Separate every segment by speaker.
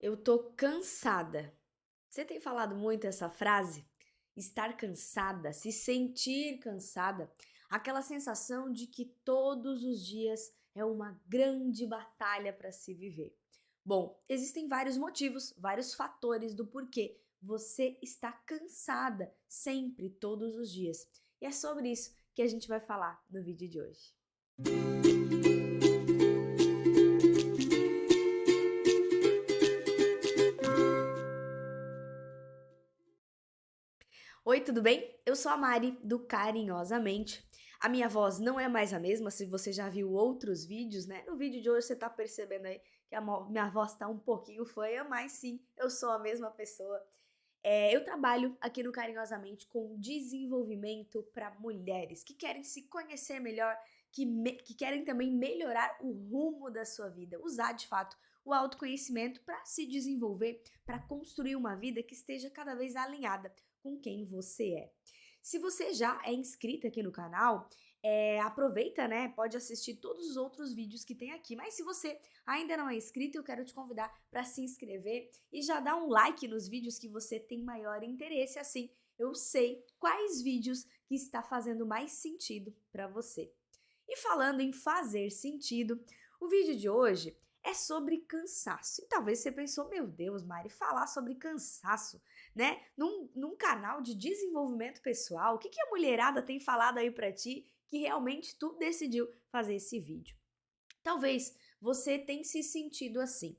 Speaker 1: Eu tô cansada. Você tem falado muito essa frase? Estar cansada, se sentir cansada, aquela sensação de que todos os dias é uma grande batalha para se viver. Bom, existem vários motivos, vários fatores do porquê você está cansada sempre, todos os dias. E é sobre isso que a gente vai falar no vídeo de hoje. Oi, tudo bem? Eu sou a Mari, do Carinhosamente. A minha voz não é mais a mesma, se você já viu outros vídeos, né? No vídeo de hoje você tá percebendo aí que minha voz tá um pouquinho fanha, mas sim, eu sou a mesma pessoa. Eu trabalho aqui no Carinhosamente com desenvolvimento para mulheres que querem se conhecer melhor, que querem também melhorar o rumo da sua vida, usar de fato o autoconhecimento para se desenvolver, para construir uma vida que esteja cada vez alinhada com quem você é. Se você já é inscrita aqui no canal, aproveita, né? Pode assistir todos os outros vídeos que tem aqui. Mas se você ainda não é inscrito, eu quero te convidar para se inscrever e já dar um like nos vídeos que você tem maior interesse. Assim, eu sei quais vídeos que está fazendo mais sentido para você. E falando em fazer sentido, o vídeo de hoje é sobre cansaço. E talvez você pensou, meu Deus, Mari, falar sobre cansaço, né? Num canal de desenvolvimento pessoal, o que a mulherada tem falado aí pra ti que realmente tu decidiu fazer esse vídeo? Talvez você tenha se sentido assim.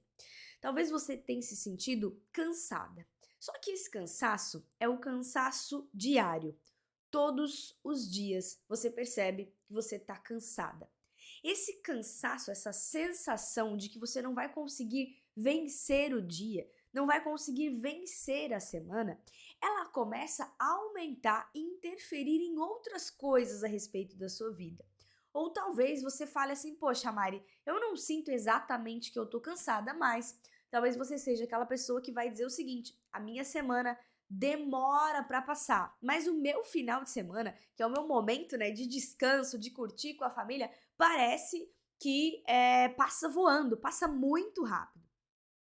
Speaker 1: Talvez você tenha se sentido cansada. Só que esse cansaço é o cansaço diário. Todos os dias você percebe que você está cansada. Esse cansaço, essa sensação de que você não vai conseguir vencer o dia, não vai conseguir vencer a semana, ela começa a aumentar e interferir em outras coisas a respeito da sua vida. Ou talvez você fale assim, poxa, Mari, eu não sinto exatamente que eu tô cansada, mas talvez você seja aquela pessoa que vai dizer o seguinte: a minha semana demora para passar, mas o meu final de semana, que é o meu momento, né, de descanso, de curtir com a família, parece que passa voando, passa muito rápido.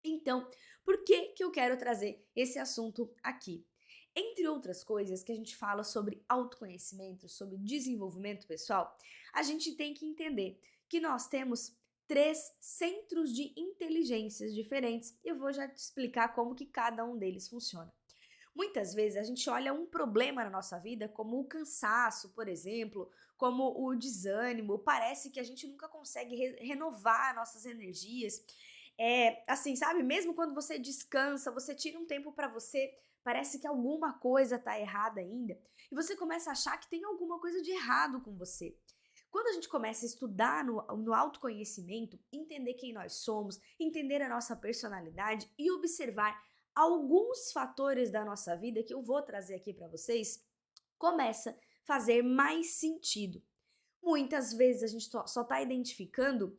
Speaker 1: Então, por que que eu quero trazer esse assunto aqui? Entre outras coisas que a gente fala sobre autoconhecimento, sobre desenvolvimento pessoal, a gente tem que entender que nós temos três centros de inteligências diferentes e eu vou já te explicar como que cada um deles funciona. Muitas vezes a gente olha um problema na nossa vida, como o cansaço, por exemplo, como o desânimo, parece que a gente nunca consegue renovar nossas energias. Assim, sabe, mesmo quando você descansa, você tira um tempo para você, parece que alguma coisa tá errada ainda, e você começa a achar que tem alguma coisa de errado com você. Quando a gente começa a estudar no autoconhecimento, entender quem nós somos, entender a nossa personalidade e observar alguns fatores da nossa vida que eu vou trazer aqui para vocês, começa a fazer mais sentido. Muitas vezes a gente só está identificando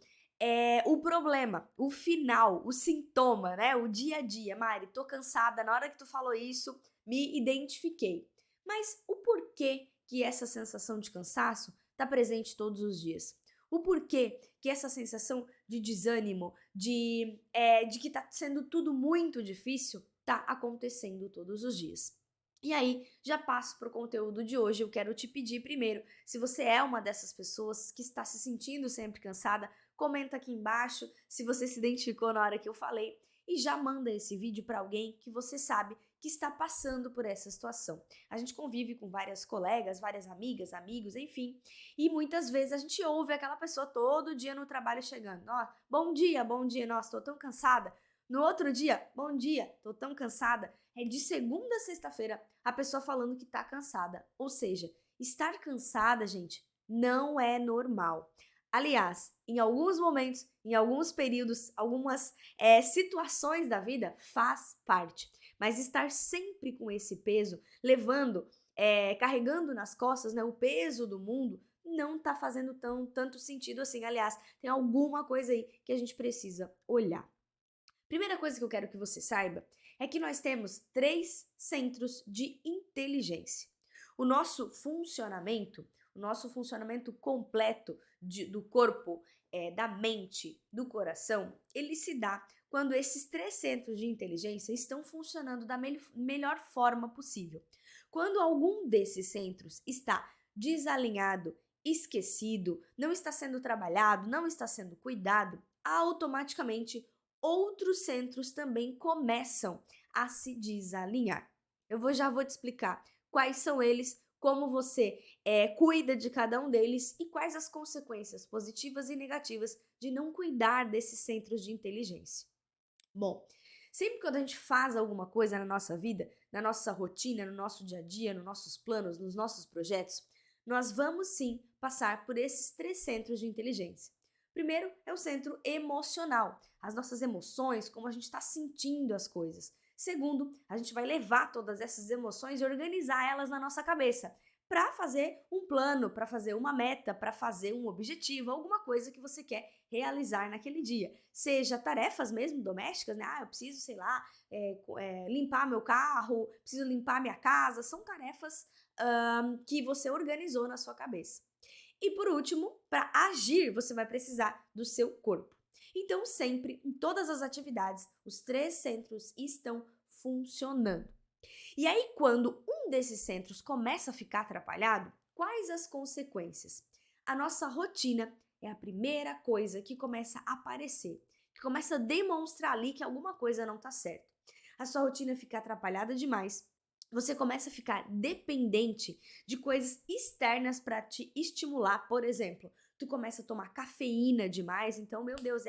Speaker 1: o problema, o final, o sintoma, né? O dia a dia. Mari, tô cansada, na hora que tu falou isso, me identifiquei. Mas o porquê que essa sensação de cansaço está presente todos os dias? O porquê que essa sensação de desânimo, de que está sendo tudo muito difícil, está acontecendo todos os dias? E aí, já passo para o conteúdo de hoje. Eu quero te pedir primeiro, se você é uma dessas pessoas que está se sentindo sempre cansada, comenta aqui embaixo se você se identificou na hora que eu falei e já manda esse vídeo para alguém que você sabe que está passando por essa situação. A gente convive com várias colegas, várias amigas, amigos, enfim, e muitas vezes a gente ouve aquela pessoa todo dia no trabalho chegando: ó, bom dia, nossa, tô tão cansada. No outro dia, bom dia, tô tão cansada. É de segunda a sexta-feira a pessoa falando que tá cansada. Ou seja, estar cansada, gente, não é normal. Aliás, em alguns momentos, em alguns períodos, algumas situações da vida faz parte. Mas estar sempre com esse peso, levando, carregando nas costas, né, o peso do mundo, não tá fazendo tanto sentido assim. Aliás, tem alguma coisa aí que a gente precisa olhar. Primeira coisa que eu quero que você saiba é que nós temos três centros de inteligência. O nosso funcionamento completo do corpo, da mente, do coração, ele se dá quando esses três centros de inteligência estão funcionando da melhor forma possível. Quando algum desses centros está desalinhado, esquecido, não está sendo trabalhado, não está sendo cuidado, automaticamente outros centros também começam a se desalinhar. Já vou te explicar quais são eles, como você cuida de cada um deles e quais as consequências positivas e negativas de não cuidar desses centros de inteligência. Bom, sempre quando a gente faz alguma coisa na nossa vida, na nossa rotina, no nosso dia a dia, nos nossos planos, nos nossos projetos, nós vamos sim passar por esses três centros de inteligência. Primeiro é o centro emocional, as nossas emoções, como a gente está sentindo as coisas. Segundo, a gente vai levar todas essas emoções e organizar elas na nossa cabeça para fazer um plano, para fazer uma meta, para fazer um objetivo, alguma coisa que você quer realizar naquele dia. Seja tarefas mesmo domésticas, né? Eu preciso, sei lá, limpar meu carro, preciso limpar minha casa. São tarefas que você organizou na sua cabeça. E por último, para agir, você vai precisar do seu corpo. Então, sempre, em todas as atividades, os três centros estão funcionando. E aí, quando um desses centros começa a ficar atrapalhado, quais as consequências? A nossa rotina é a primeira coisa que começa a aparecer, que começa a demonstrar ali que alguma coisa não está certa. A sua rotina fica atrapalhada demais, você começa a ficar dependente de coisas externas para te estimular. Por exemplo, tu começa a tomar cafeína demais, então, meu Deus,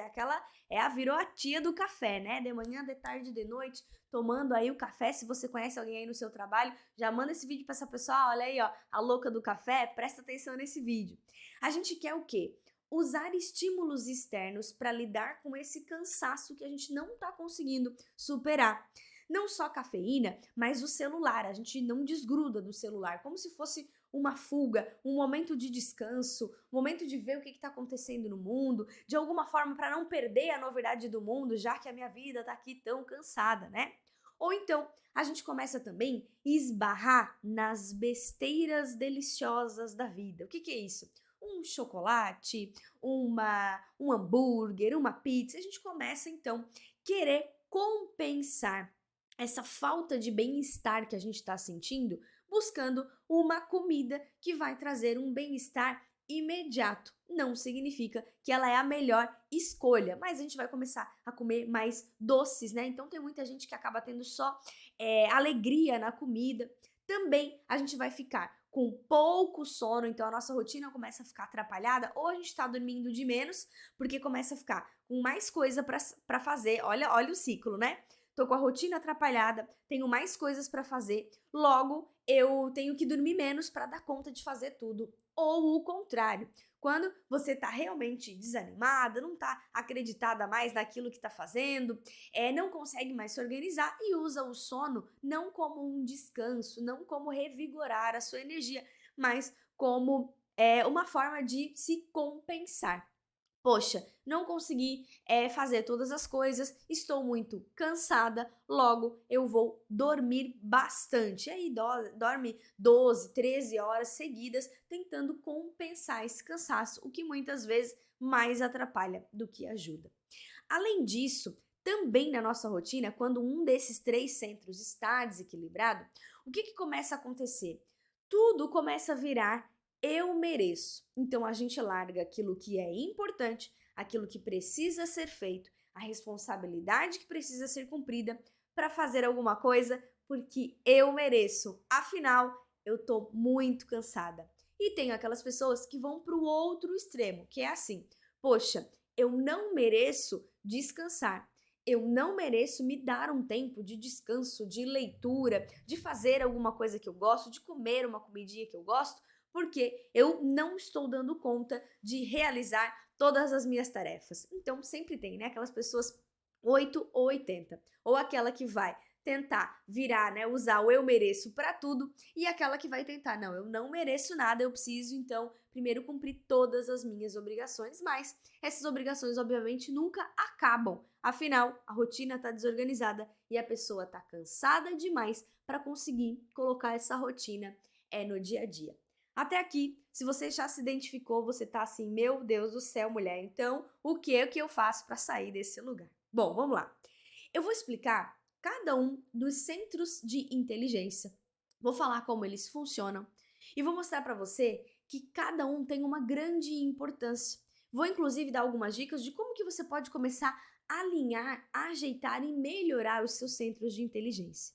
Speaker 1: virou a tia do café, né? De manhã, de tarde, de noite, tomando aí o café. Se você conhece alguém aí no seu trabalho, já manda esse vídeo para essa pessoa. Olha aí, ó, a louca do café, presta atenção nesse vídeo. A gente quer o quê? Usar estímulos externos para lidar com esse cansaço que a gente não está conseguindo superar. Não só a cafeína, mas o celular. A gente não desgruda do celular, como se fosse uma fuga, um momento de descanso, um momento de ver o que está acontecendo no mundo, de alguma forma para não perder a novidade do mundo, já que a minha vida está aqui tão cansada, né? Ou então, a gente começa também a esbarrar nas besteiras deliciosas da vida. O que é isso? Um chocolate, um hambúrguer, uma pizza. A gente começa então a querer compensar essa falta de bem-estar que a gente está sentindo, buscando uma comida que vai trazer um bem-estar imediato. Não significa que ela é a melhor escolha, mas a gente vai começar a comer mais doces, né? Então tem muita gente que acaba tendo só alegria na comida. Também a gente vai ficar com pouco sono, então a nossa rotina começa a ficar atrapalhada, ou a gente está dormindo de menos, porque começa a ficar com mais coisa para fazer. Olha o ciclo, né? Tô com a rotina atrapalhada, tenho mais coisas para fazer, logo eu tenho que dormir menos para dar conta de fazer tudo. Ou o contrário, quando você tá realmente desanimada, não tá acreditada mais naquilo que tá fazendo, não consegue mais se organizar e usa o sono não como um descanso, não como revigorar a sua energia, mas como uma forma de se compensar. Poxa, não consegui fazer todas as coisas, estou muito cansada, logo eu vou dormir bastante. E aí dorme 12, 13 horas seguidas, tentando compensar esse cansaço, o que muitas vezes mais atrapalha do que ajuda. Além disso, também na nossa rotina, quando um desses três centros está desequilibrado, o que começa a acontecer? Tudo começa a virar eu mereço. Então a gente larga aquilo que é importante, aquilo que precisa ser feito, a responsabilidade que precisa ser cumprida para fazer alguma coisa porque eu mereço. Afinal, eu tô muito cansada. E tem aquelas pessoas que vão para o outro extremo, que é assim: poxa, eu não mereço descansar. Eu não mereço me dar um tempo de descanso, de leitura, de fazer alguma coisa que eu gosto, de comer uma comidinha que eu gosto, porque eu não estou dando conta de realizar todas as minhas tarefas. Então, sempre tem, né, aquelas pessoas 8 ou 80, ou aquela que vai tentar virar, né, usar o eu mereço para tudo, e aquela que vai tentar, não, eu não mereço nada, eu preciso então primeiro cumprir todas as minhas obrigações, mas essas obrigações obviamente nunca acabam. Afinal, a rotina está desorganizada e a pessoa está cansada demais para conseguir colocar essa rotina no dia a dia. Até aqui, se você já se identificou, você tá assim, meu Deus do céu, mulher, então o que é que eu faço para sair desse lugar? Bom, vamos lá. Eu vou explicar cada um dos centros de inteligência, vou falar como eles funcionam e vou mostrar para você que cada um tem uma grande importância. Vou inclusive dar algumas dicas de como que você pode começar a alinhar, a ajeitar e melhorar os seus centros de inteligência.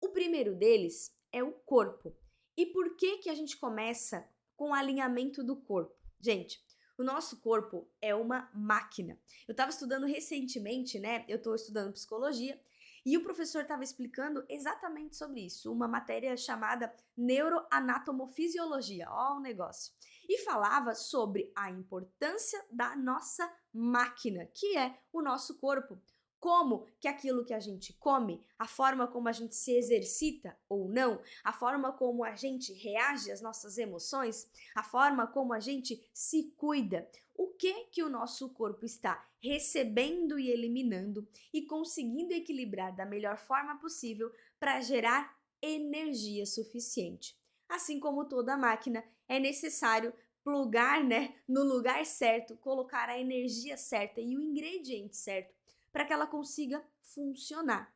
Speaker 1: O primeiro deles é o corpo. E por que que a gente começa com o alinhamento do corpo? Gente, o nosso corpo é uma máquina. Eu estava estudando recentemente, né? Eu estou estudando psicologia e o professor estava explicando exatamente sobre isso, uma matéria chamada neuroanatomofisiologia, ó, o negócio. E falava sobre a importância da nossa máquina, que é o nosso corpo. Como que aquilo que a gente come, a forma como a gente se exercita ou não, a forma como a gente reage às nossas emoções, a forma como a gente se cuida, o que o nosso corpo está recebendo e eliminando e conseguindo equilibrar da melhor forma possível para gerar energia suficiente. Assim como toda máquina, é necessário plugar, né, no lugar certo, colocar a energia certa e o ingrediente certo para que ela consiga funcionar.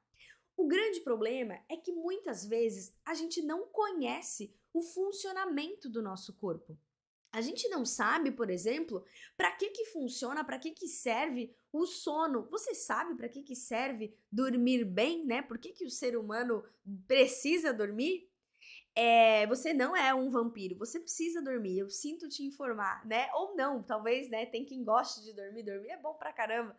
Speaker 1: O grande problema é que muitas vezes a gente não conhece o funcionamento do nosso corpo. A gente não sabe, por exemplo, para que funciona, para que serve o sono. Você sabe para que serve dormir bem, né? Por que o ser humano precisa dormir? Você não é um vampiro, você precisa dormir, eu sinto te informar, né? Ou não, talvez, né? Tem quem goste de dormir, dormir é bom pra caramba.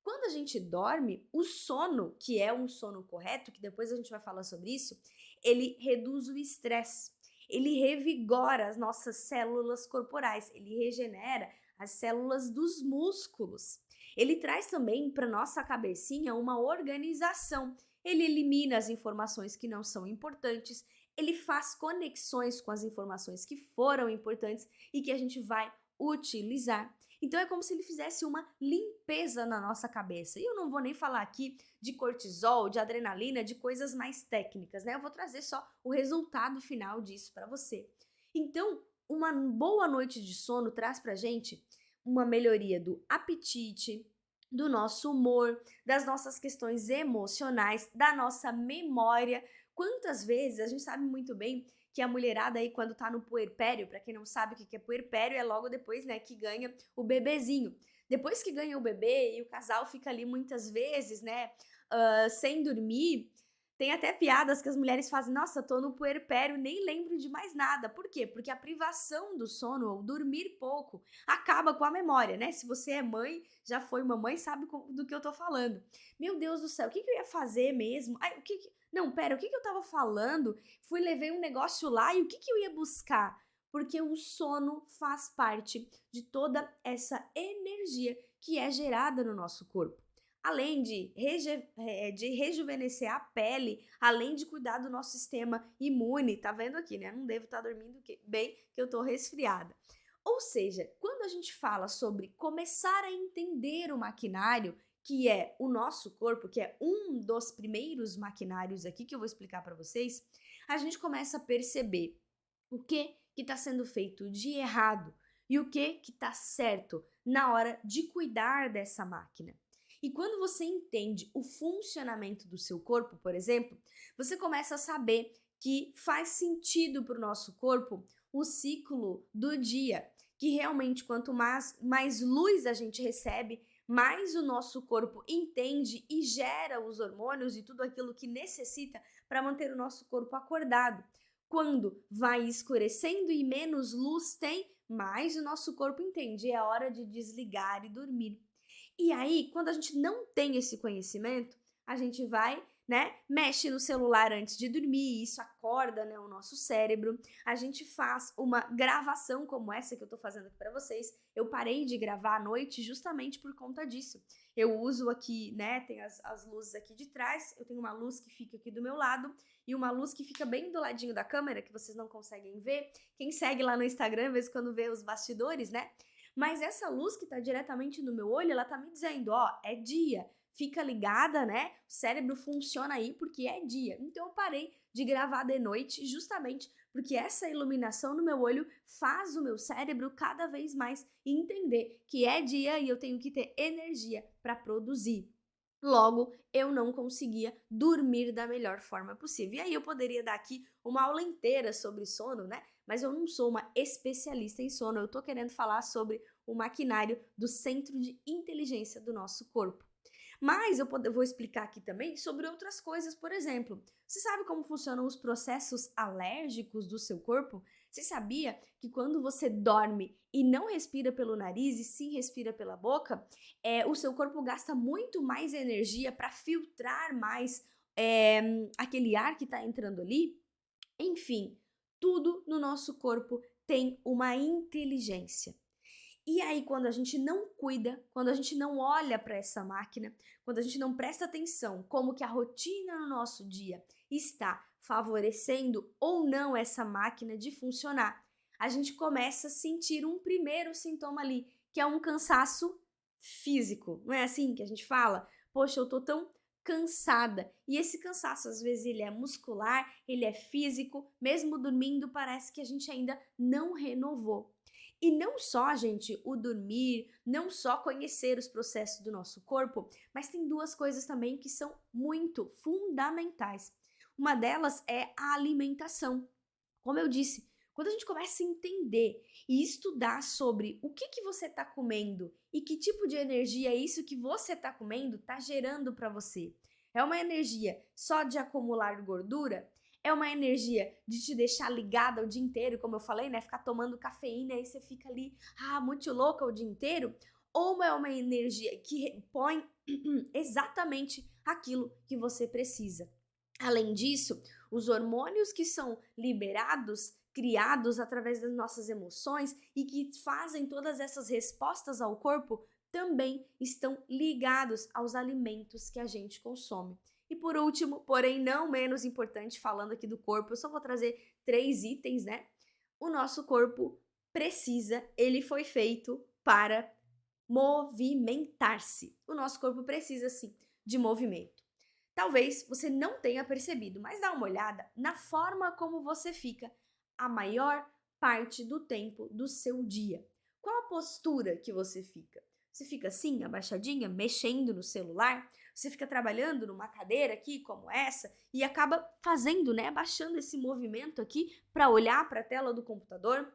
Speaker 1: Quando a gente dorme, o sono, que é um sono correto, que depois a gente vai falar sobre isso, ele reduz o estresse, ele revigora as nossas células corporais, ele regenera as células dos músculos. Ele traz também para nossa cabecinha uma organização. Ele elimina as informações que não são importantes, ele faz conexões com as informações que foram importantes e que a gente vai utilizar. Então é como se ele fizesse uma limpeza na nossa cabeça. E eu não vou nem falar aqui de cortisol, de adrenalina, de coisas mais técnicas, né? Eu vou trazer só o resultado final disso para você. Então, uma boa noite de sono traz pra gente uma melhoria do apetite, do nosso humor, das nossas questões emocionais, da nossa memória. Quantas vezes a gente sabe muito bem que a mulherada aí quando tá no puerpério, pra quem não sabe o que é puerpério, é logo depois, né, que ganha o bebezinho. Depois que ganha o bebê e o casal fica ali muitas vezes, né, sem dormir, tem até piadas que as mulheres fazem, nossa, tô no puerpério, nem lembro de mais nada. Por quê? Porque a privação do sono, ou dormir pouco, acaba com a memória, né? Se você é mãe, já foi mamãe, sabe do que eu tô falando. Meu Deus do céu, o que eu ia fazer mesmo? Ai, Não, pera, o que eu tava falando? Levei um negócio lá e o que eu ia buscar? Porque o sono faz parte de toda essa energia que é gerada no nosso corpo. Além de rejuvenescer a pele, além de cuidar do nosso sistema imune, tá vendo aqui, né? Não devo estar dormindo bem, que eu tô resfriada. Ou seja, quando a gente fala sobre começar a entender o maquinário, que é o nosso corpo, que é um dos primeiros maquinários aqui que eu vou explicar para vocês, a gente começa a perceber o que está sendo feito de errado e o que está certo na hora de cuidar dessa máquina. E quando você entende o funcionamento do seu corpo, por exemplo, você começa a saber que faz sentido para o nosso corpo o ciclo do dia, que realmente quanto mais luz a gente recebe, mais o nosso corpo entende e gera os hormônios e tudo aquilo que necessita para manter o nosso corpo acordado. Quando vai escurecendo e menos luz tem, mais o nosso corpo entende, é hora de desligar e dormir. E aí, quando a gente não tem esse conhecimento, a gente vai, né, mexe no celular antes de dormir, isso acorda, né, o nosso cérebro. A gente faz uma gravação como essa que eu tô fazendo aqui para vocês. Eu parei de gravar à noite justamente por conta disso. Eu uso aqui, né, tem as luzes aqui de trás, eu tenho uma luz que fica aqui do meu lado e uma luz que fica bem do ladinho da câmera, que vocês não conseguem ver. Quem segue lá no Instagram, às vezes quando vê os bastidores, né? Mas essa luz que está diretamente no meu olho, ela tá me dizendo, ó, é dia, fica ligada, né? O cérebro funciona aí porque é dia. Então eu parei de gravar de noite justamente porque essa iluminação no meu olho faz o meu cérebro cada vez mais entender que é dia e eu tenho que ter energia para produzir. Logo, eu não conseguia dormir da melhor forma possível. E aí eu poderia dar aqui uma aula inteira sobre sono, né? Mas eu não sou uma especialista em sono, eu tô querendo falar sobre o maquinário do centro de inteligência do nosso corpo. Mas vou explicar aqui também sobre outras coisas, por exemplo, você sabe como funcionam os processos alérgicos do seu corpo? Você sabia que quando você dorme e não respira pelo nariz e sim respira pela boca, o seu corpo gasta muito mais energia para filtrar mais aquele ar que está entrando ali? Enfim, tudo no nosso corpo tem uma inteligência. E aí, quando a gente não cuida, quando a gente não olha para essa máquina, quando a gente não presta atenção como que a rotina no nosso dia está favorecendo ou não essa máquina de funcionar, a gente começa a sentir um primeiro sintoma ali, que é um cansaço físico. Não é assim que a gente fala? Poxa, eu tô tão cansada. E esse cansaço, às vezes, ele é muscular, ele é físico, mesmo dormindo, parece que a gente ainda não renovou. E não só, gente, o dormir, não só conhecer os processos do nosso corpo, mas tem duas coisas também que são muito fundamentais. Uma delas é a alimentação. Como eu disse, quando a gente começa a entender e estudar sobre o que você está comendo e que tipo de energia isso que você está comendo está gerando para você, é uma energia só de acumular gordura? É uma energia de te deixar ligada o dia inteiro, como eu falei, né? Ficar tomando cafeína e você fica ali, muito louca o dia inteiro? Ou é uma energia que põe exatamente aquilo que você precisa? Além disso, os hormônios que são liberados, criados através das nossas emoções e que fazem todas essas respostas ao corpo também estão ligados aos alimentos que a gente consome. E por último, porém não menos importante, falando aqui do corpo, eu só vou trazer 3 itens, né? O nosso corpo precisa, ele foi feito para movimentar-se. O nosso corpo precisa sim de movimento. Talvez você não tenha percebido, mas dá uma olhada na forma como você fica a maior parte do tempo do seu dia. Qual a postura que você fica? Você fica assim, abaixadinha, mexendo no celular? Você fica trabalhando numa cadeira aqui como essa e acaba fazendo, né, abaixando esse movimento aqui para olhar para a tela do computador?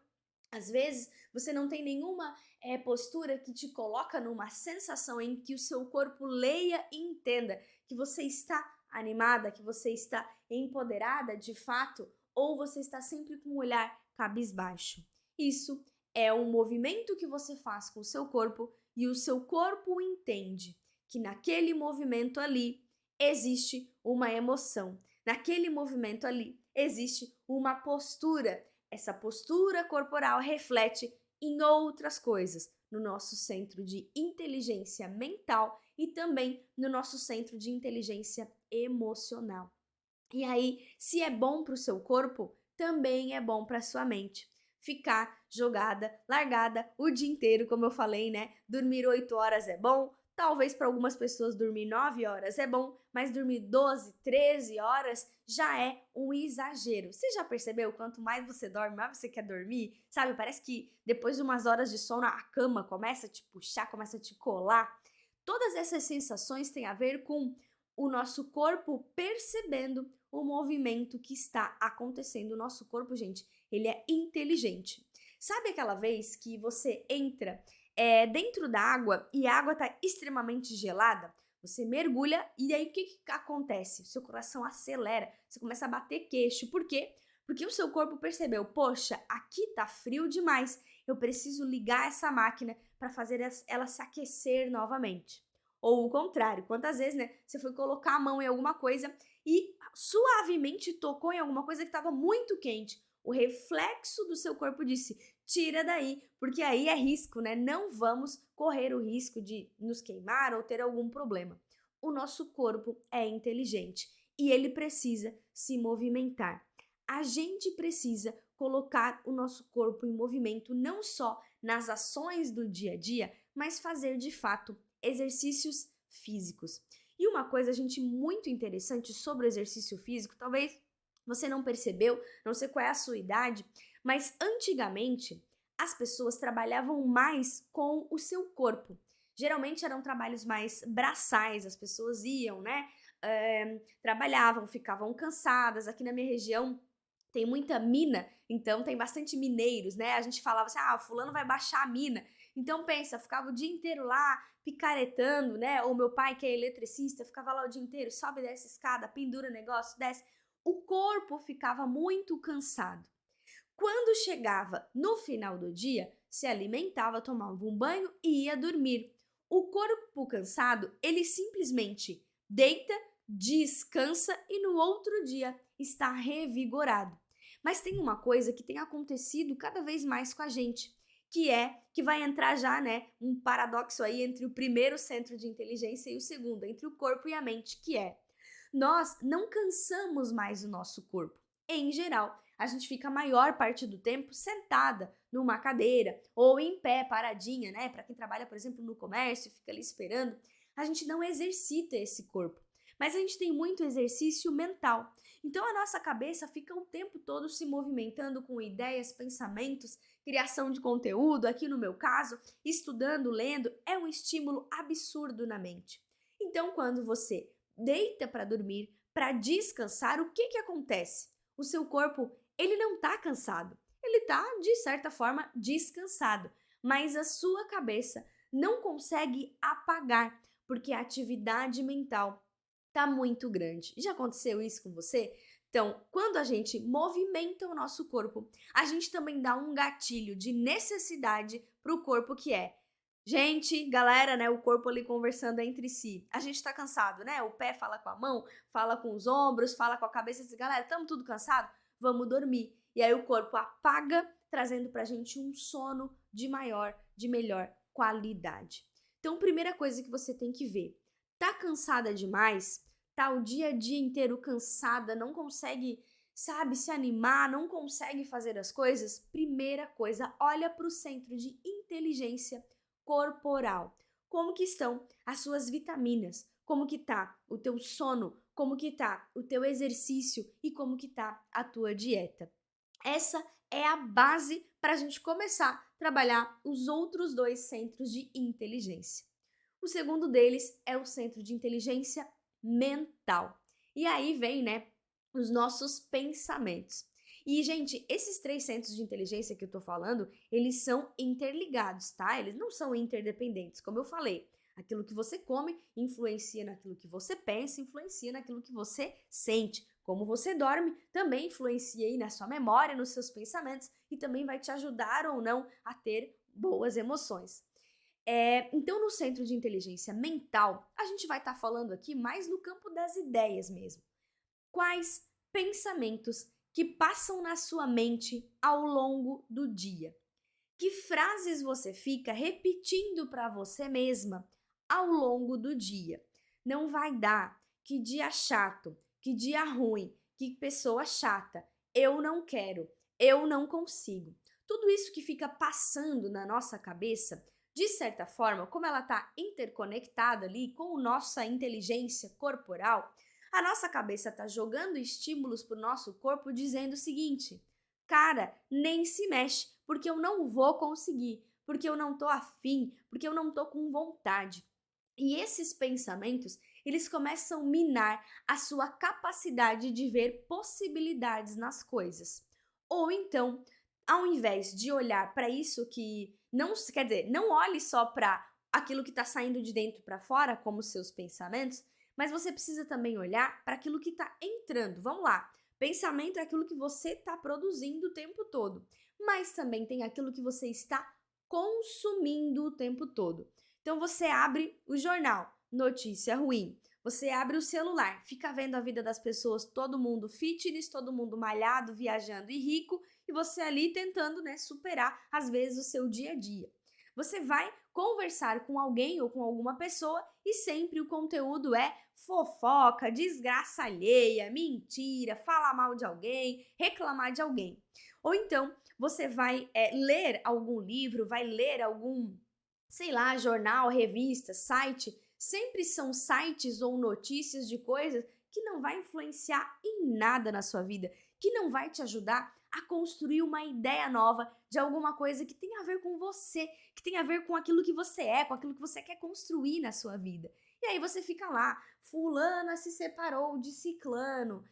Speaker 1: Às vezes, você não tem nenhuma postura que te coloca numa sensação em que o seu corpo leia e entenda que você está animada, que você está empoderada de fato, ou você está sempre com um olhar cabisbaixo. Isso é um movimento que você faz com o seu corpo e o seu corpo entende que naquele movimento ali existe uma emoção, naquele movimento ali existe uma postura. Essa postura corporal reflete em outras coisas, no nosso centro de inteligência mental e também no nosso centro de inteligência emocional. E aí, se é bom para o seu corpo, também é bom para sua mente. Ficar jogada, largada o dia inteiro, como eu falei, né? Dormir 8 horas é bom, talvez para algumas pessoas dormir 9 horas é bom, mas dormir 12, 13 horas já é um exagero. Você já percebeu? Quanto mais você dorme, mais você quer dormir? Sabe, parece que depois de umas horas de sono a cama começa a te puxar, começa a te colar. Todas essas sensações têm a ver com o nosso corpo percebendo o movimento que está acontecendo. O nosso corpo, gente, ele é inteligente. Sabe aquela vez que você entra dentro da água e a água está extremamente gelada? Você mergulha e aí o que acontece? Seu coração acelera, você começa a bater queixo. Por quê? Porque o seu corpo percebeu, poxa, aqui tá frio demais, eu preciso ligar essa máquina para fazer ela se aquecer novamente. Ou o contrário, quantas vezes, né, você foi colocar a mão em alguma coisa e suavemente tocou em alguma coisa que estava muito quente. O reflexo do seu corpo disse: tira daí, porque aí é risco, né? Não vamos correr o risco de nos queimar ou ter algum problema. O nosso corpo é inteligente e ele precisa se movimentar. A gente precisa colocar o nosso corpo em movimento não só nas ações do dia a dia, mas fazer de fato exercícios físicos. E uma coisa, gente, muito interessante sobre o exercício físico, talvez você não percebeu, não sei qual é a sua idade, mas antigamente as pessoas trabalhavam mais com o seu corpo. Geralmente eram trabalhos mais braçais, as pessoas iam, né, trabalhavam, ficavam cansadas. Aqui na minha região tem muita mina, então tem bastante mineiros, né? A gente falava assim: "Ah, fulano vai baixar a mina". Então pensa, ficava o dia inteiro lá picaretando, né? Ou meu pai, que é eletricista, ficava lá o dia inteiro, sobe e desce escada, pendura negócio, desce. O corpo ficava muito cansado. Quando chegava no final do dia, se alimentava, tomava um banho e ia dormir. O corpo cansado, ele simplesmente deita, descansa e no outro dia está revigorado. Mas tem uma coisa que tem acontecido cada vez mais com a gente, que vai entrar já, né, um paradoxo aí entre o primeiro centro de inteligência e o segundo, entre o corpo e a mente, que é nós não cansamos mais o nosso corpo. Em geral, a gente fica a maior parte do tempo sentada numa cadeira ou em pé, paradinha, né? Para quem trabalha, por exemplo, no comércio, fica ali esperando, a gente não exercita esse corpo. Mas a gente tem muito exercício mental. Então a nossa cabeça fica o tempo todo se movimentando com ideias, pensamentos, criação de conteúdo, aqui no meu caso, estudando, lendo, é um estímulo absurdo na mente. Então quando você deita para dormir, para descansar, o que acontece? O seu corpo, ele não está cansado. Ele está, de certa forma, descansado, mas a sua cabeça não consegue apagar, porque a atividade mental está muito grande. Já aconteceu isso com você? Então, quando a gente movimenta o nosso corpo, a gente também dá um gatilho de necessidade para o corpo, que é: gente, galera, né, o corpo ali conversando entre si. A gente tá cansado, né? O pé fala com a mão, fala com os ombros, fala com a cabeça e diz: galera, estamos tudo cansado? Vamos dormir. E aí o corpo apaga, trazendo pra gente um sono de melhor qualidade. Então, primeira coisa que você tem que ver: tá cansada demais? Tá o dia a dia inteiro cansada, não consegue, sabe, se animar, não consegue fazer as coisas? Primeira coisa, olha para o centro de inteligência corporal. Como que estão as suas vitaminas? Como que tá o teu sono? Como que tá o teu exercício? E como que tá a tua dieta? Essa é a base para a gente começar a trabalhar os outros dois centros de inteligência. O segundo deles é o centro de inteligência mental. E aí vem, né, os nossos pensamentos. E, gente, esses três centros de inteligência que eu tô falando, eles são interligados, tá? Eles não são interdependentes, como eu falei. Aquilo que você come influencia naquilo que você pensa, influencia naquilo que você sente. Como você dorme também influencia aí na sua memória, nos seus pensamentos e também vai te ajudar ou não a ter boas emoções. Então, no centro de inteligência mental, a gente vai estar falando aqui mais no campo das ideias mesmo. Quais pensamentos que passam na sua mente ao longo do dia? Que frases você fica repetindo para você mesma ao longo do dia? Não vai dar, que dia chato, que dia ruim, que pessoa chata, eu não quero, eu não consigo. Tudo isso que fica passando na nossa cabeça, de certa forma, como ela está interconectada ali com a nossa inteligência corporal, a nossa cabeça está jogando estímulos para o nosso corpo dizendo o seguinte: cara, nem se mexe, porque eu não vou conseguir, porque eu não tô afim, porque eu não tô com vontade. E esses pensamentos, eles começam a minar a sua capacidade de ver possibilidades nas coisas. Ou então, ao invés de olhar para isso que não, quer dizer, não olhe só para aquilo que está saindo de dentro para fora, como seus pensamentos, mas você precisa também olhar para aquilo que está entrando. Vamos lá. Pensamento é aquilo que você está produzindo o tempo todo, mas também tem aquilo que você está consumindo o tempo todo. Então você abre o jornal, notícia ruim. Você abre o celular, fica vendo a vida das pessoas, todo mundo fitness, todo mundo malhado, viajando e rico, e você ali tentando, né, superar às vezes o seu dia a dia. Você vai conversar com alguém ou com alguma pessoa e sempre o conteúdo é fofoca, desgraça alheia, mentira, falar mal de alguém, reclamar de alguém. Ou então você vai ler algum livro, vai ler algum, sei lá, jornal, revista, site. Sempre são sites ou notícias de coisas que não vai influenciar em nada na sua vida, que não vai te ajudar a construir uma ideia nova de alguma coisa que tem a ver com você, que tem a ver com aquilo que você é, com aquilo que você quer construir na sua vida. E aí você fica lá, fulana se separou de ciclano,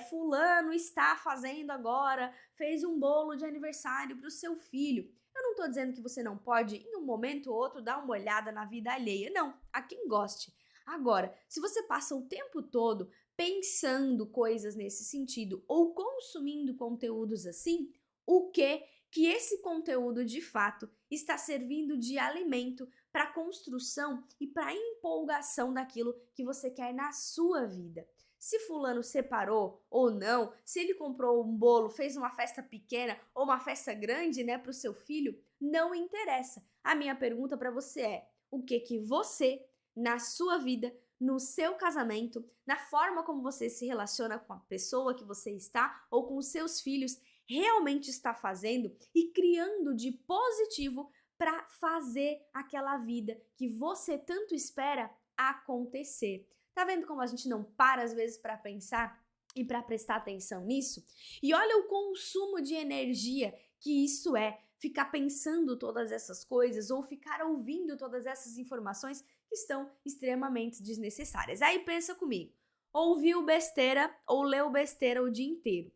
Speaker 1: fulano está fazendo agora, fez um bolo de aniversário para o seu filho. Eu não tô dizendo que você não pode, em um momento ou outro, dar uma olhada na vida alheia. Não, a quem goste. Agora, se você passa o tempo todo pensando coisas nesse sentido ou consumindo conteúdos assim, o que esse conteúdo de fato está servindo de alimento para a construção e para a empolgação daquilo que você quer na sua vida. Se fulano separou ou não, se ele comprou um bolo, fez uma festa pequena ou uma festa grande, né, para o seu filho, não interessa. A minha pergunta para você é: o que você, na sua vida, no seu casamento, na forma como você se relaciona com a pessoa que você está ou com os seus filhos, realmente está fazendo e criando de positivo para fazer aquela vida que você tanto espera acontecer? Tá vendo como a gente não para às vezes para pensar e para prestar atenção nisso? E olha o consumo de energia que isso é, ficar pensando todas essas coisas ou ficar ouvindo todas essas informações que estão extremamente desnecessárias. Aí pensa comigo, ouviu besteira ou leu besteira o dia inteiro,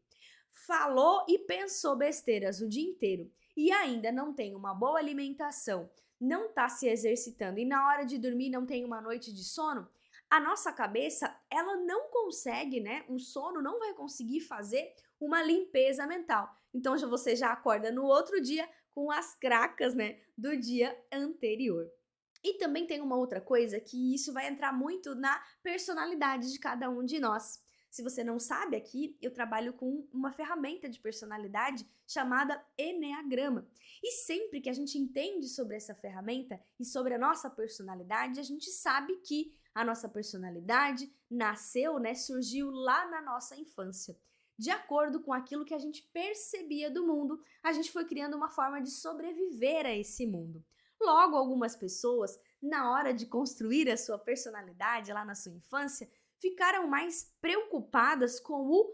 Speaker 1: falou e pensou besteiras o dia inteiro e ainda não tem uma boa alimentação, não está se exercitando e na hora de dormir não tem uma noite de sono, a nossa cabeça, ela não consegue, né? O sono não vai conseguir fazer uma limpeza mental. Então você já acorda no outro dia com as cracas, né, do dia anterior. E também tem uma outra coisa que isso vai entrar muito na personalidade de cada um de nós. Se você não sabe aqui, eu trabalho com uma ferramenta de personalidade chamada Eneagrama. E sempre que a gente entende sobre essa ferramenta e sobre a nossa personalidade, a gente sabe que a nossa personalidade nasceu, né, surgiu lá na nossa infância. De acordo com aquilo que a gente percebia do mundo, a gente foi criando uma forma de sobreviver a esse mundo. Logo, algumas pessoas, na hora de construir a sua personalidade lá na sua infância, ficaram mais preocupadas com o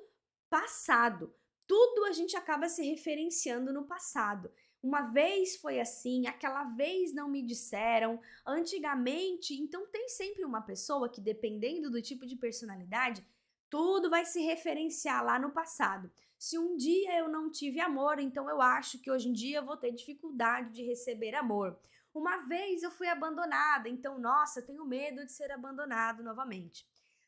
Speaker 1: passado. Tudo a gente acaba se referenciando no passado. Uma vez foi assim, aquela vez não me disseram, antigamente. Então tem sempre uma pessoa que, dependendo do tipo de personalidade, tudo vai se referenciar lá no passado. Se um dia eu não tive amor, então eu acho que hoje em dia eu vou ter dificuldade de receber amor. Uma vez eu fui abandonada, então, nossa, eu tenho medo de ser abandonado novamente.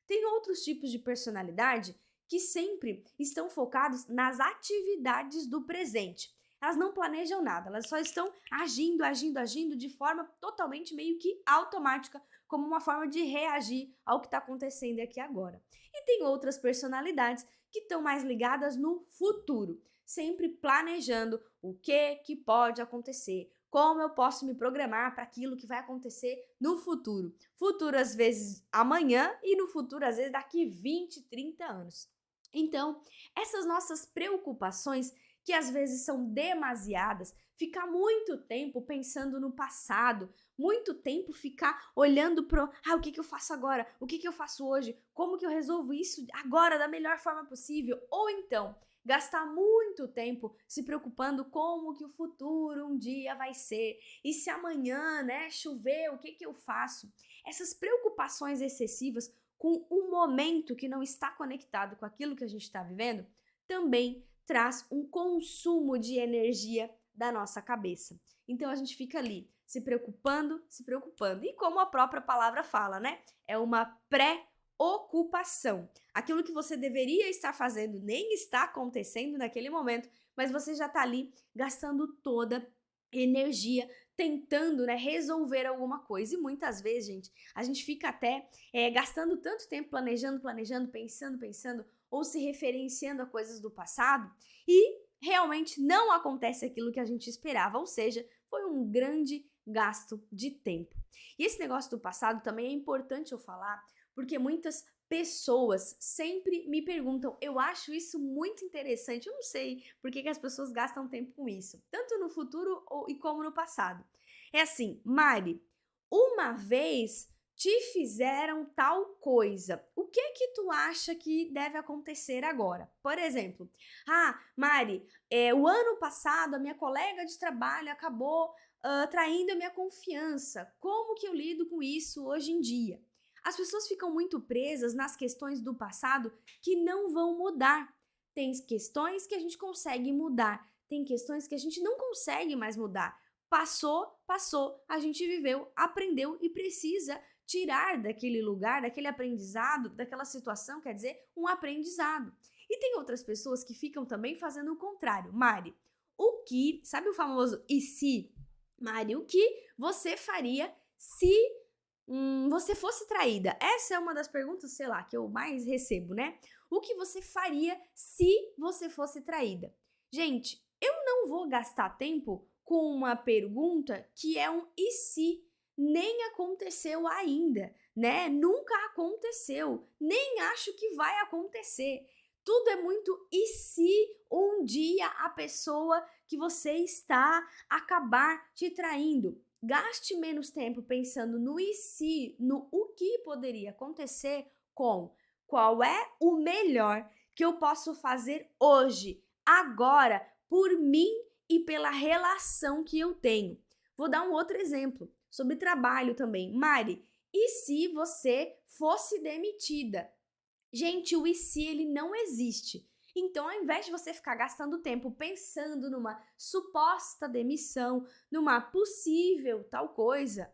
Speaker 1: Tem outros tipos de personalidade que sempre estão focados nas atividades do presente. Elas não planejam nada, elas só estão agindo de forma totalmente meio que automática, como uma forma de reagir ao que está acontecendo aqui agora. E tem outras personalidades que estão mais ligadas no futuro, sempre planejando o que pode acontecer, como eu posso me programar para aquilo que vai acontecer no futuro. Futuro, às vezes, amanhã e no futuro, às vezes, daqui 20, 30 anos. Então, essas nossas preocupações, que às vezes são demasiadas, ficar muito tempo pensando no passado, muito tempo ficar olhando para o que eu faço agora, o que eu faço hoje, como que eu resolvo isso agora da melhor forma possível, ou então gastar muito tempo se preocupando como que o futuro um dia vai ser, e se amanhã, né, chover, o que eu faço? Essas preocupações excessivas com um momento que não está conectado com aquilo que a gente está vivendo, também traz um consumo de energia da nossa cabeça. Então a gente fica ali se preocupando. E como a própria palavra fala, né? É uma pré-ocupação. Aquilo que você deveria estar fazendo nem está acontecendo naquele momento, mas você já está ali gastando toda energia tentando, né, resolver alguma coisa. E muitas vezes, gente, a gente fica até gastando tanto tempo planejando, pensando, ou se referenciando a coisas do passado e realmente não acontece aquilo que a gente esperava, ou seja, foi um grande gasto de tempo. E esse negócio do passado também é importante eu falar, porque muitas pessoas sempre me perguntam, eu acho isso muito interessante, eu não sei por que as pessoas gastam tempo com isso, tanto no futuro e como no passado. É assim, Mari, uma vez te fizeram tal coisa. O que que tu acha que deve acontecer agora? Por exemplo, Mari, o ano passado a minha colega de trabalho acabou traindo a minha confiança. Como que eu lido com isso hoje em dia? As pessoas ficam muito presas nas questões do passado que não vão mudar. Tem questões que a gente consegue mudar, tem questões que a gente não consegue mais mudar. Passou, passou, a gente viveu, aprendeu e precisa tirar daquele lugar, daquele aprendizado, daquela situação, quer dizer, um aprendizado. E tem outras pessoas que ficam também fazendo o contrário. Mari, sabe o famoso e se? Mari, o que você faria se você fosse traída? Essa é uma das perguntas, sei lá, que eu mais recebo, né? O que você faria se você fosse traída? Gente, eu não vou gastar tempo com uma pergunta que é um e se, nem aconteceu ainda, né? Nunca aconteceu, nem acho que vai acontecer. Tudo é muito e se um dia a pessoa que você está acabar te traindo. Gaste menos tempo pensando no e se, no o que poderia acontecer, com qual é o melhor que eu posso fazer hoje, agora, por mim e pela relação que eu tenho. Vou dar um outro exemplo sobre trabalho também. Mari, e se você fosse demitida? Gente, o e se ele não existe. Então, ao invés de você ficar gastando tempo pensando numa suposta demissão, numa possível tal coisa,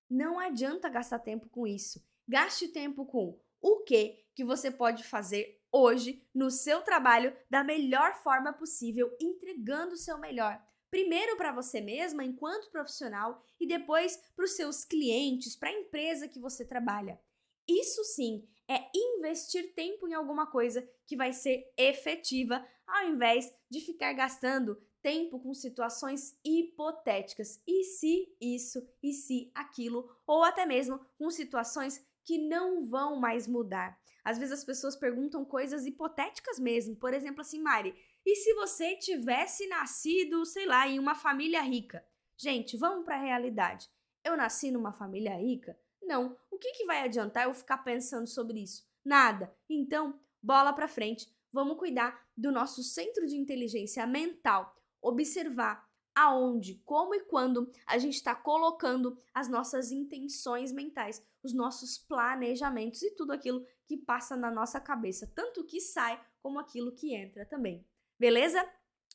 Speaker 1: não adianta gastar tempo com isso. Gaste tempo com o que você pode fazer hoje no seu trabalho da melhor forma possível, entregando o seu melhor. Primeiro para você mesma, enquanto profissional, e depois para os seus clientes, para a empresa que você trabalha. Isso sim é investir tempo em alguma coisa que vai ser efetiva, ao invés de ficar gastando tempo com situações hipotéticas. E se isso, e se aquilo, ou até mesmo com situações que não vão mais mudar. Às vezes as pessoas perguntam coisas hipotéticas mesmo. Por exemplo, assim, Mari, e se você tivesse nascido, sei lá, em uma família rica? Gente, vamos para a realidade. Eu nasci numa família rica? Não. O que vai adiantar eu ficar pensando sobre isso? Nada. Então, bola para frente. Vamos cuidar do nosso centro de inteligência mental, observar aonde, como e quando a gente está colocando as nossas intenções mentais, os nossos planejamentos e tudo aquilo que passa na nossa cabeça, tanto o que sai como aquilo que entra também. Beleza?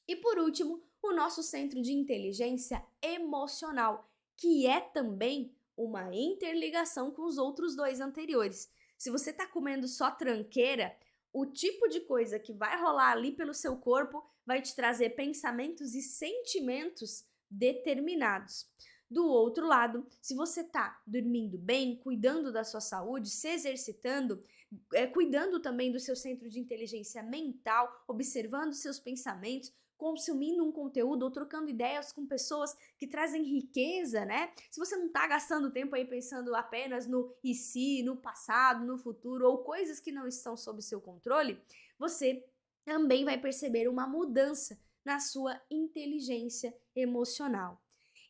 Speaker 1: E por último, o nosso centro de inteligência emocional, que é também uma interligação com os outros dois anteriores. Se você está comendo só tranqueira, o tipo de coisa que vai rolar ali pelo seu corpo vai te trazer pensamentos e sentimentos determinados. Do outro lado, se você está dormindo bem, cuidando da sua saúde, se exercitando, cuidando também do seu centro de inteligência mental, observando seus pensamentos, consumindo um conteúdo ou trocando ideias com pessoas que trazem riqueza, né? Se você não está gastando tempo aí pensando apenas no e se, no passado, no futuro ou coisas que não estão sob seu controle, você também vai perceber uma mudança na sua inteligência emocional.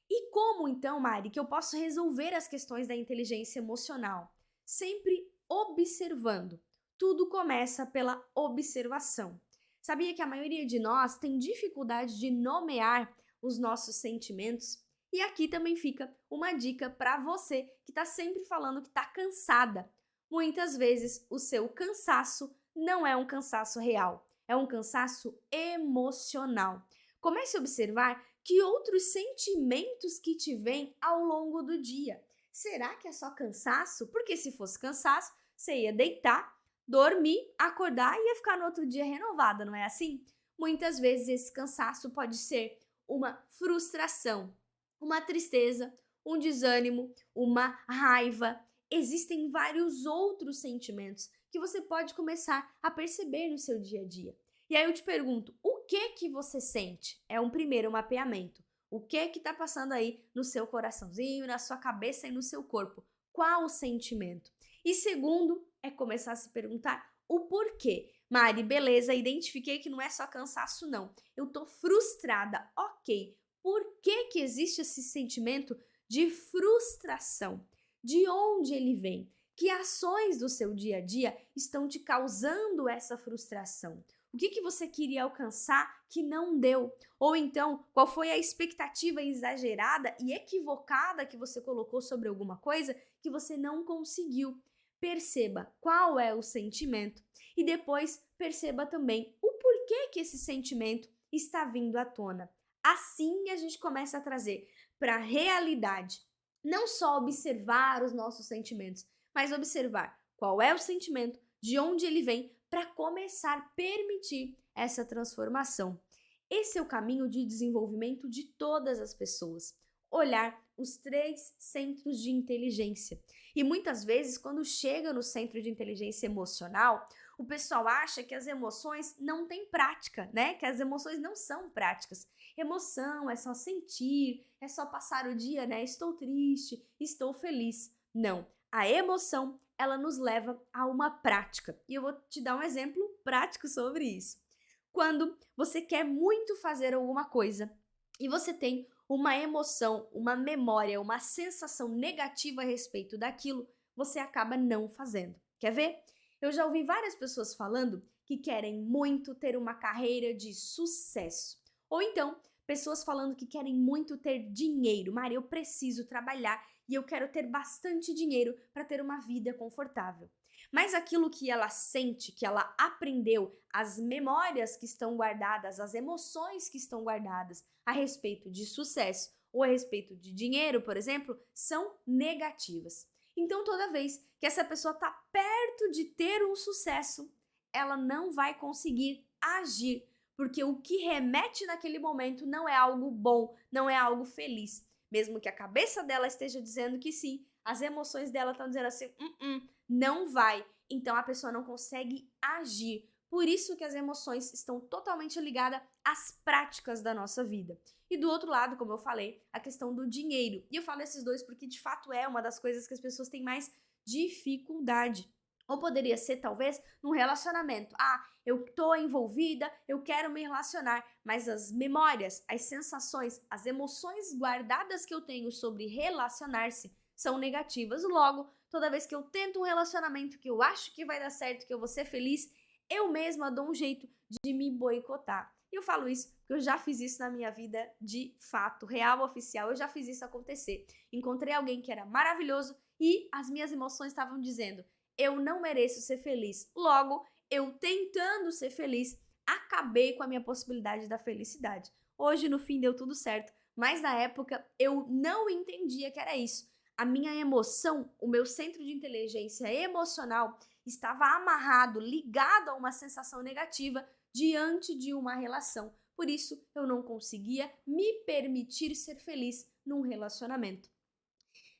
Speaker 1: E como então, Mari, que eu posso resolver as questões da inteligência emocional? Sempre observando. Tudo começa pela observação. Sabia que a maioria de nós tem dificuldade de nomear os nossos sentimentos? E aqui também fica uma dica para você que está sempre falando que está cansada. Muitas vezes o seu cansaço não é um cansaço real, é um cansaço emocional. Comece a observar que outros sentimentos que te vêm ao longo do dia. Será que é só cansaço? Porque se fosse cansaço, você ia deitar, dormir, acordar e ia ficar no outro dia renovada, não é assim? Muitas vezes esse cansaço pode ser uma frustração, uma tristeza, um desânimo, uma raiva. Existem vários outros sentimentos que você pode começar a perceber no seu dia a dia. E aí eu te pergunto, o que você sente? É um primeiro mapeamento. O que está passando aí no seu coraçãozinho, na sua cabeça e no seu corpo? Qual o sentimento? E segundo, é começar a se perguntar o porquê. Mari, beleza, identifiquei que não é só cansaço não. Eu tô frustrada, ok. Por que existe esse sentimento de frustração? De onde ele vem? Que ações do seu dia a dia estão te causando essa frustração? O que você queria alcançar que não deu? Ou então, qual foi a expectativa exagerada e equivocada que você colocou sobre alguma coisa que você não conseguiu? Perceba qual é o sentimento e depois perceba também o porquê que esse sentimento está vindo à tona. Assim a gente começa a trazer para a realidade, não só observar os nossos sentimentos, mas observar qual é o sentimento, de onde ele vem, para começar a permitir essa transformação. Esse é o caminho de desenvolvimento de todas as pessoas. Olhar os 3 centros de inteligência. E muitas vezes, quando chega no centro de inteligência emocional, o pessoal acha que as emoções não têm prática, né? Que as emoções não são práticas. Emoção é só sentir, é só passar o dia, né? Estou triste, estou feliz. Não. A emoção, ela nos leva a uma prática. E eu vou te dar um exemplo prático sobre isso. Quando você quer muito fazer alguma coisa e você tem uma emoção, uma memória, uma sensação negativa a respeito daquilo, você acaba não fazendo. Quer ver? Eu já ouvi várias pessoas falando que querem muito ter uma carreira de sucesso. Ou então, pessoas falando que querem muito ter dinheiro. Maria, eu preciso trabalhar e eu quero ter bastante dinheiro para ter uma vida confortável. Mas aquilo que ela sente, que ela aprendeu, as memórias que estão guardadas, as emoções que estão guardadas a respeito de sucesso ou a respeito de dinheiro, por exemplo, são negativas. Então, toda vez que essa pessoa está perto de ter um sucesso, ela não vai conseguir agir, porque o que remete naquele momento não é algo bom, não é algo feliz. Mesmo que a cabeça dela esteja dizendo que sim, as emoções dela estão dizendo assim, não vai. Então a pessoa não consegue agir. Por isso que as emoções estão totalmente ligadas às práticas da nossa vida. E do outro lado, como eu falei, a questão do dinheiro. E eu falo esses dois porque de fato é uma das coisas que as pessoas têm mais dificuldade. Ou poderia ser, talvez, num relacionamento. Ah, eu tô envolvida, eu quero me relacionar, mas as memórias, as sensações, as emoções guardadas que eu tenho sobre relacionar-se são negativas. Logo, toda vez que eu tento um relacionamento que eu acho que vai dar certo, que eu vou ser feliz, eu mesma dou um jeito de me boicotar. E eu falo isso porque eu já fiz isso na minha vida de fato, real, oficial, eu já fiz isso acontecer. Encontrei alguém que era maravilhoso e as minhas emoções estavam dizendo: eu não mereço ser feliz. Logo, eu tentando ser feliz, acabei com a minha possibilidade da felicidade. Hoje, no fim, deu tudo certo, mas na época eu não entendia que era isso. A minha emoção, o meu centro de inteligência emocional estava amarrado, ligado a uma sensação negativa diante de uma relação. Por isso, eu não conseguia me permitir ser feliz num relacionamento.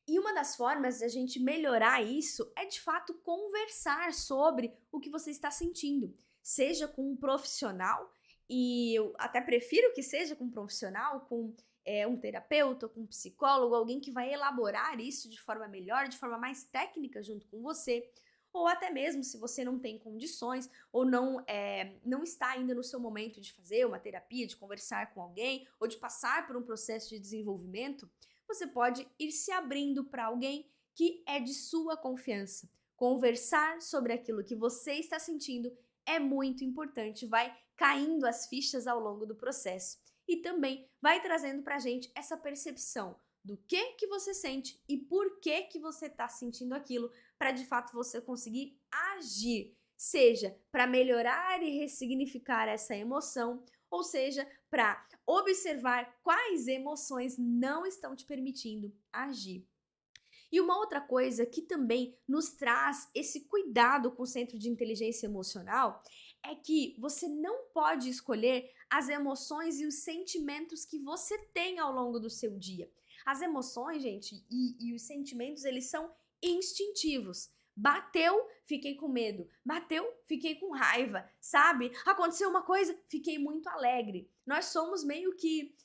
Speaker 1: E uma das formas de a gente melhorar isso é de fato conversar sobre o que você está sentindo, seja com um profissional, e eu até prefiro que seja com um profissional, com um terapeuta, com um psicólogo, alguém que vai elaborar isso de forma melhor, de forma mais técnica junto com você, ou até mesmo se você não tem condições ou não está ainda no seu momento de fazer uma terapia, de conversar com alguém ou de passar por um processo de desenvolvimento, você pode ir se abrindo para alguém que é de sua confiança. Conversar sobre aquilo que você está sentindo é muito importante, vai caindo as fichas ao longo do processo. E também vai trazendo para a gente essa percepção do que você sente e por que você está sentindo aquilo, para de fato você conseguir agir, seja para melhorar e ressignificar essa emoção, ou seja, para observar quais emoções não estão te permitindo agir. E uma outra coisa que também nos traz esse cuidado com o centro de inteligência emocional é que você não pode escolher as emoções e os sentimentos que você tem ao longo do seu dia. As emoções, gente, e os sentimentos, eles são instintivos. Bateu, fiquei com medo. Bateu, fiquei com raiva, sabe? Aconteceu uma coisa, fiquei muito alegre. Nós somos meio que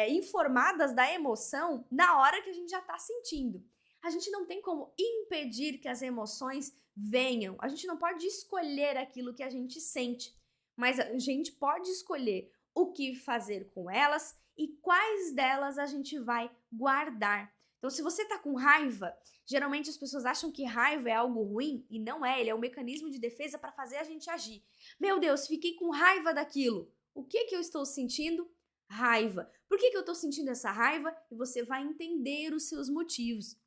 Speaker 1: informadas da emoção na hora que a gente já tá sentindo. A gente não tem como impedir que as emoções venham. A gente não pode escolher aquilo que a gente sente, mas a gente pode escolher o que fazer com elas e quais delas a gente vai guardar. Então, se você tá com raiva, geralmente as pessoas acham que raiva é algo ruim e não é, ele é um mecanismo de defesa para fazer a gente agir. Meu Deus, fiquei com raiva daquilo. O que que eu estou sentindo? Raiva. Por que que eu estou sentindo essa raiva? E você vai entender os seus motivos.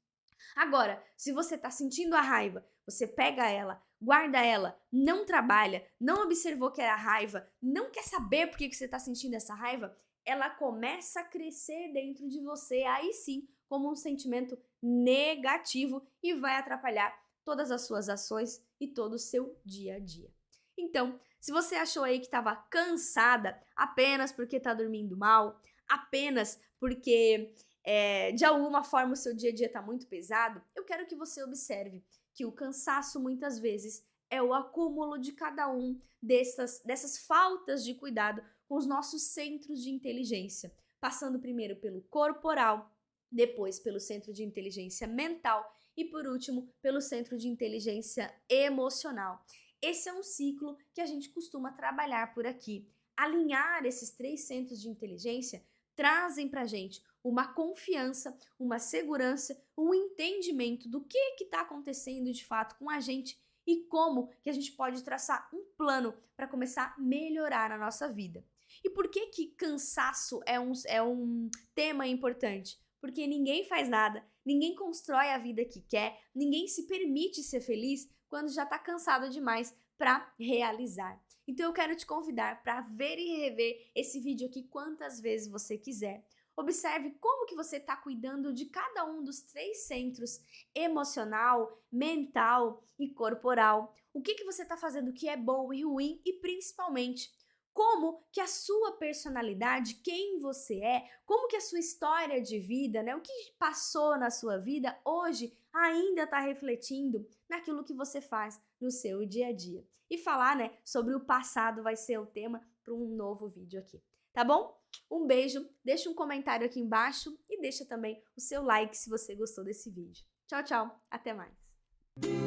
Speaker 1: Agora, se você está sentindo a raiva, você pega ela, guarda ela, não trabalha, não observou que era raiva, não quer saber por que você está sentindo essa raiva, ela começa a crescer dentro de você, aí sim, como um sentimento negativo e vai atrapalhar todas as suas ações e todo o seu dia a dia. Então, se você achou aí que estava cansada apenas porque está dormindo mal, apenas porque de alguma forma o seu dia a dia está muito pesado, eu quero que você observe que o cansaço muitas vezes é o acúmulo de cada um dessas faltas de cuidado com os nossos centros de inteligência, passando primeiro pelo corporal, depois pelo centro de inteligência mental e por último pelo centro de inteligência emocional. Esse é um ciclo que a gente costuma trabalhar por aqui. Alinhar esses 3 centros de inteligência trazem pra gente uma confiança, uma segurança, um entendimento do que está acontecendo de fato com a gente e como que a gente pode traçar um plano para começar a melhorar a nossa vida. E por que que cansaço é um tema importante? Porque ninguém faz nada, ninguém constrói a vida que quer, ninguém se permite ser feliz quando já está cansado demais para realizar. Então eu quero te convidar para ver e rever esse vídeo aqui quantas vezes você quiser. Observe como que você está cuidando de cada um dos 3 centros, emocional, mental e corporal. O que que você está fazendo que é bom e ruim e principalmente como que a sua personalidade, quem você é, como que a sua história de vida, né, o que passou na sua vida hoje ainda está refletindo naquilo que você faz no seu dia a dia. E falar, né, sobre o passado vai ser o tema para um novo vídeo aqui, tá bom? Um beijo, deixa um comentário aqui embaixo e deixa também o seu like se você gostou desse vídeo. Tchau, tchau, até mais!